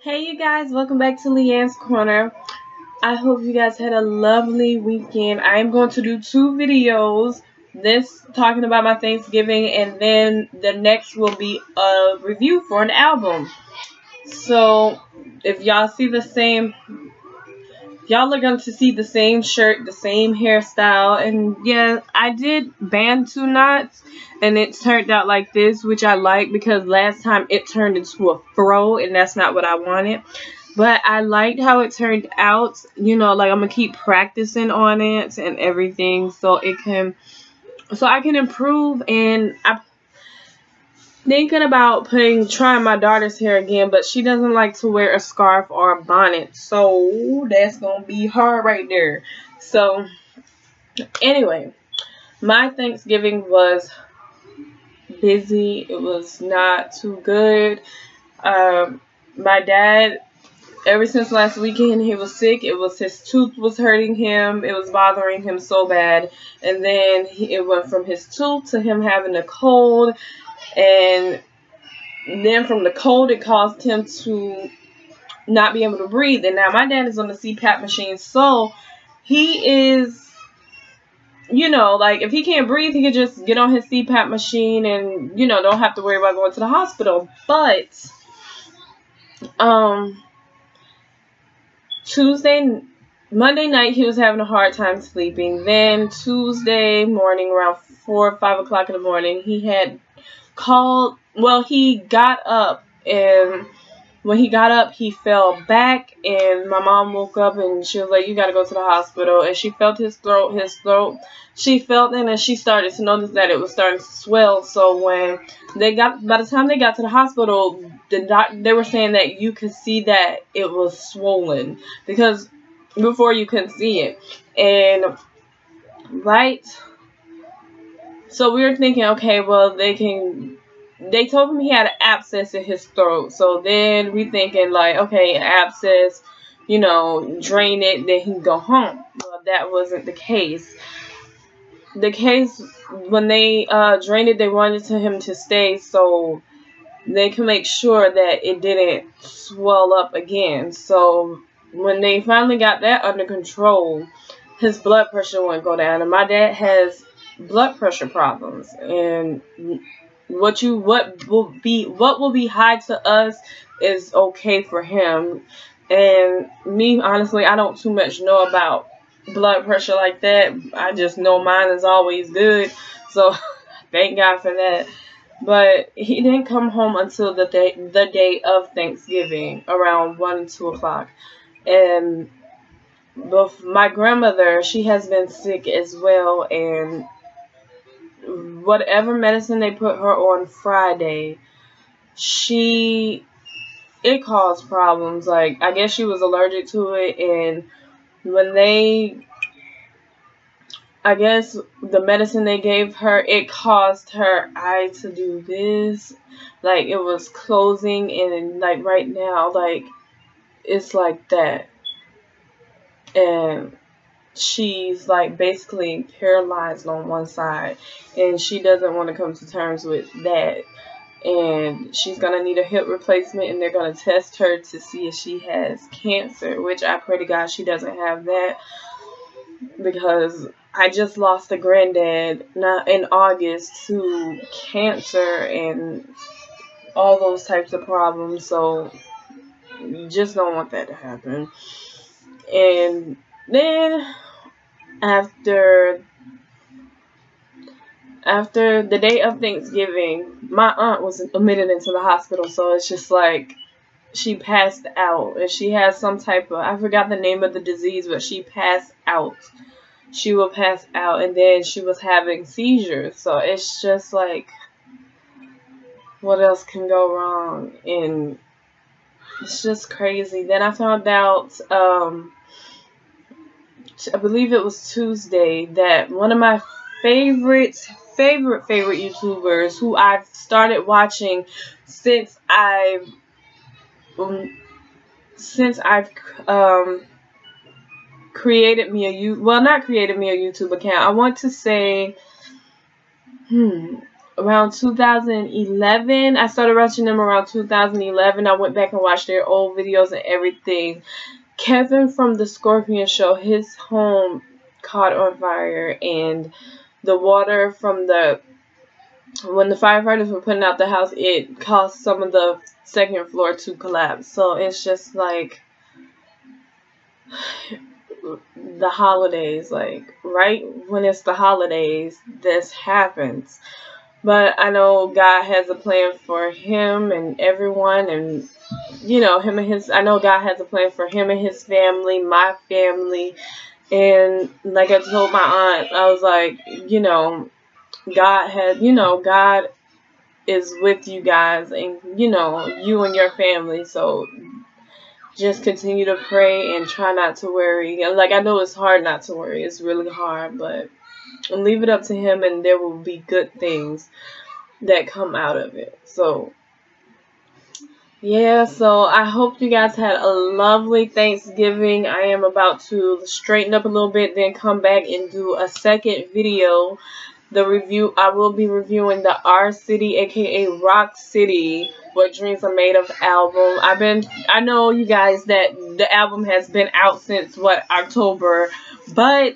Hey you guys, welcome back to Leanne's Corner. I hope you guys had a lovely weekend. I am going to do two videos. This talking about my Thanksgiving, and then the next will be a review for an album. So if y'all see the same, y'all are going to see the same shirt, the same hairstyle, and yeah, I did band two knots, and it turned out like this, which I like because last time it turned into a fro, and that's not what I wanted. But I liked how it turned out. You know, like I'm gonna keep practicing on it and everything, so I can improve. And I'm thinking about trying my daughter's hair again, but she doesn't like to wear a scarf or a bonnet, so that's gonna be hard right there. So anyway, my Thanksgiving was busy. It was not too good. My dad, ever since last weekend, he was sick. It was his tooth was hurting him. It was bothering him so bad. And then it went from his tooth to him having a cold. And then from the cold, it caused him to not be able to breathe. And now my dad is on the CPAP machine. So he is, you know, like if he can't breathe, he could just get on his CPAP machine and, you know, don't have to worry about going to the hospital. But, Monday night, he was having a hard time sleeping. Then Tuesday morning, around 4 or 5 o'clock in the morning, he had called. Well, he got up, and when he got up, he fell back, and my mom woke up, and she was like, "You gotta go to the hospital." And she felt his throat. She felt it, and she started to notice that it was starting to swell. So by the time they got to the hospital, they were saying that you could see that it was swollen, because before you couldn't see it. And so we were thinking, okay, well, they told him he had an abscess in his throat. So then we thinking like, okay, an abscess, you know, drain it, then he can go home. Well, that wasn't the case. When they drained it, they wanted him to stay so they can make sure that it didn't swell up again. So when they finally got that under control, his blood pressure wouldn't go down. And my dad has blood pressure problems, and what will be high to us is okay for him. And me, honestly, I don't too much know about blood pressure like that. I just know mine is always good, so thank God for that. But he didn't come home until the day of Thanksgiving, around 1 2 o'clock. And my grandmother, she has been sick as well, and whatever medicine they put her on Friday, it caused problems. Like, I guess she was allergic to it, and I guess the medicine they gave her, it caused her eye to do this. Like, it was closing, and like right now, like, it's like that. And she's like basically paralyzed on one side, and she doesn't want to come to terms with that. And she's going to need a hip replacement, and they're going to test her to see if she has cancer, which I pray to God she doesn't have that, because I just lost a granddad in August to cancer and all those types of problems. So you just don't want that to happen. And then after the day of Thanksgiving, my aunt was admitted into the hospital. So it's just like she passed out, and she has some type of, I forgot the name of the disease, but she passed out. She will pass out, and then she was having seizures. So it's just like, what else can go wrong? And it's just crazy. Then I found out, I believe it was Tuesday, that one of my favorite YouTubers, who I've started watching since I've created me not created me a YouTube account. I want to say, around 2011. I started watching them around 2011. I went back and watched their old videos and everything. Kevin from the Scorpion Show, his home caught on fire, and the water from when the firefighters were putting out the house, it caused some of the second floor to collapse. So it's just like the holidays, like right when it's the holidays, this happens. But I know God has a plan for him and everyone, and you know, I know God has a plan for him and his family, my family. And like I told my aunt, I was like, you know, God is with you guys, and you know, you and your family. So just continue to pray and try not to worry. And like, I know it's hard not to worry. It's really hard, but leave it up to him, and there will be good things that come out of it. So yeah, so I hope you guys had a lovely Thanksgiving. I am about to straighten up a little bit, then come back and do a second video. I will be reviewing the R City, aka Rock City, What Dreams Are Made Of album. I know you guys that the album has been out since October, but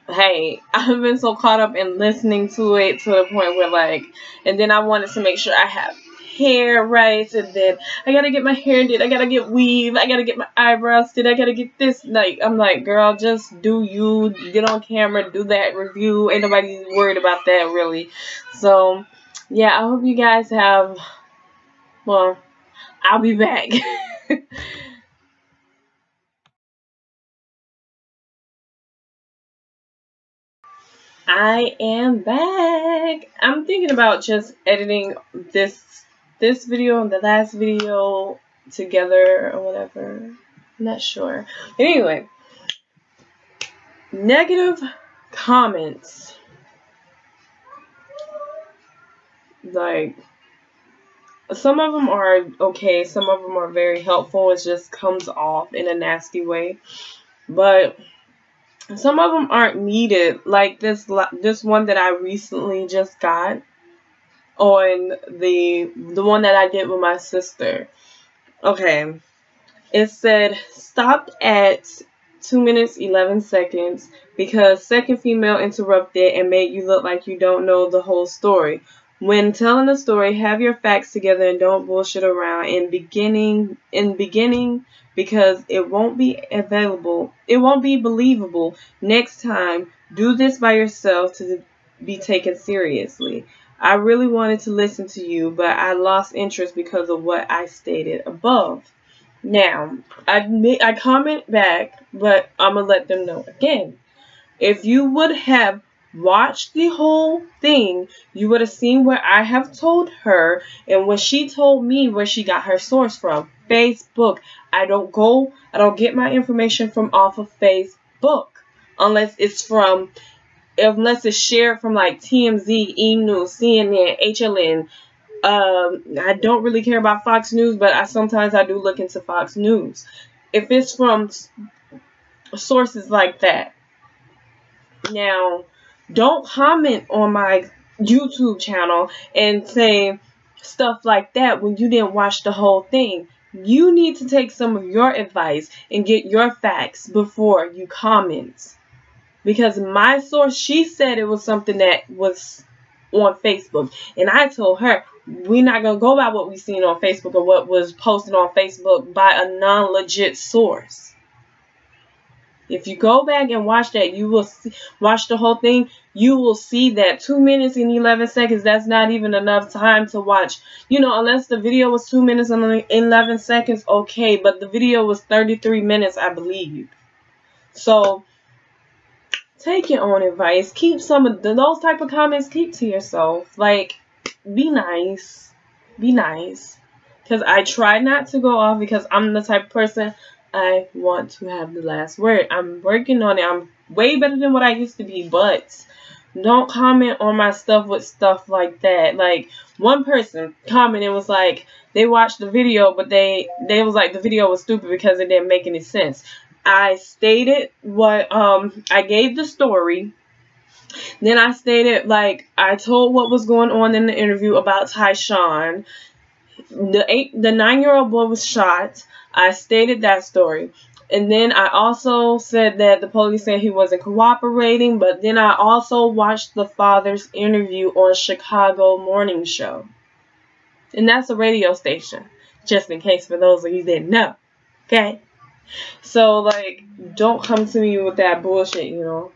hey, I've been so caught up in listening to it to the point where like, and then I wanted to make sure I have hair right, and then I gotta get my hair did, I gotta get weave, I gotta get my eyebrows did, I gotta get this. Like, I'm like, girl, just do you, get on camera, do that review. Ain't nobody worried about that really. So yeah, I hope you guys have, well, I'll be back. I am back. I'm thinking about just editing this video and the last video together or whatever. I'm not sure. Anyway, negative comments. Like, some of them are okay, some of them are very helpful. It just comes off in a nasty way. But some of them aren't needed. Like this one that I recently just got on the one that I did with my sister. Okay. It said, stopped at 2 minutes 11 seconds because second female interrupted and made you look like you don't know the whole story. When telling a story, have your facts together and don't bullshit around in beginning because it won't be believable next time. Do this by yourself to be taken seriously. I really wanted to listen to you, but I lost interest because of what I stated above. Now, I comment back, but I'm going to let them know again. If you would have watched the whole thing, you would have seen where I have told her and when she told me where she got her source from. Facebook. I don't get my information from off of Facebook unless it's shared from like TMZ, E! News, CNN, HLN. I don't really care about Fox News, but sometimes I do look into Fox News. If it's from sources like that. Now, don't comment on my YouTube channel and say stuff like that when you didn't watch the whole thing. You need to take some of your advice and get your facts before you comment. Because my source, she said it was something that was on Facebook. And I told her, we're not going to go by what we seen on Facebook or what was posted on Facebook by a non-legit source. If you go back and watch that, you will watch the whole thing. You will see that 2 minutes and 11 seconds, that's not even enough time to watch. You know, unless the video was 2 minutes and 11 seconds, okay. But the video was 33 minutes, I believe. So, take your own advice. Keep some of those type of comments, keep to yourself. Like, be nice. Be nice. Because I try not to go off because I'm the type of person, I want to have the last word. I'm working on it. I'm way better than what I used to be, but don't comment on my stuff with stuff like that. Like, one person commented, was like, they watched the video, but they was like, the video was stupid because it didn't make any sense. I stated what, I gave the story, Then I stated, like, I told what was going on in the interview about Tyshawn. The 9-year-old boy was shot. I stated that story. And then I also said that the police said he wasn't cooperating, but then I also watched the father's interview on Chicago Morning Show. And that's a radio station, just in case for those of you that didn't know. Okay? So, like, don't come to me with that bullshit, you know?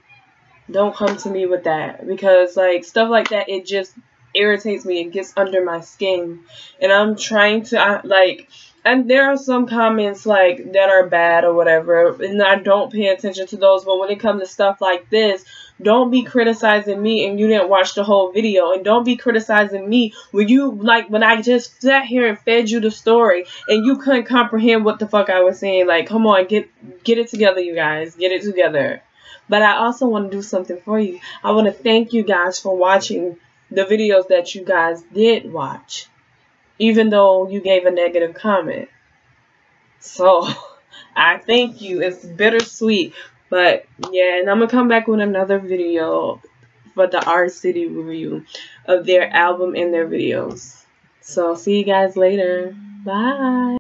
Don't come to me with that, because, like, stuff like that, it just irritates me. It gets under my skin, and I'm trying to, and there are some comments, like, that are bad or whatever, and I don't pay attention to those, but when it comes to stuff like this, don't be criticizing me and you didn't watch the whole video, and don't be criticizing me when I just sat here and fed you the story, and you couldn't comprehend what the fuck I was saying. Like, come on, get it together, you guys, get it together. But I also want to do something for you. I want to thank you guys for watching the videos that you guys did watch, even though you gave a negative comment. So, I thank you. It's bittersweet. But, yeah, and I'm going to come back with another video for the R City review of their album and their videos. So, see you guys later. Bye.